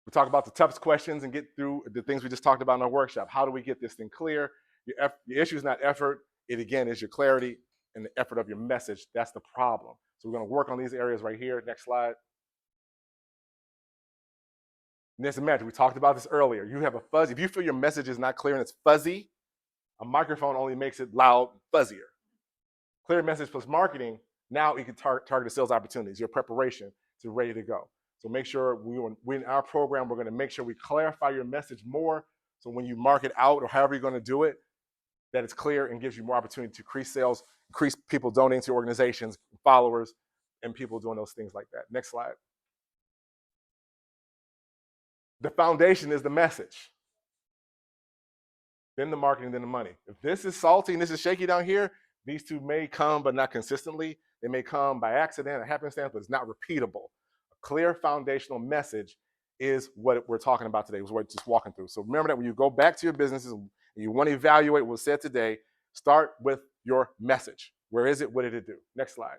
We talk about the toughest questions and get through the things we just talked about in our workshop. How do we get this thing clear? Your issue is not effort. It, again, is your clarity and the effort of your message. That's the problem. So we're going to work on these areas right here. Next slide. And there's a magic. We talked about this earlier. You have a fuzzy. If you feel your message is not clear and it's fuzzy, a microphone only makes it loud, fuzzier. Clear message plus marketing, now you can target the sales opportunities, your preparation to ready to go. So make sure we in our program, we're going to make sure we clarify your message more. So when you market out or however you're going to do it, that it's clear and gives you more opportunity to increase sales, increase people donating to your organizations, followers, and people doing those things like that. Next slide. The foundation is the message. Then the marketing, then the money. If this is salty and this is shaky down here, these two may come, but not consistently. They may come by accident or happenstance, but it's not repeatable. A clear foundational message is what we're talking about today, is what we're just walking through. So remember that when you go back to your businesses and you want to evaluate what was said today, start with your message. Where is it? What did it do? Next slide.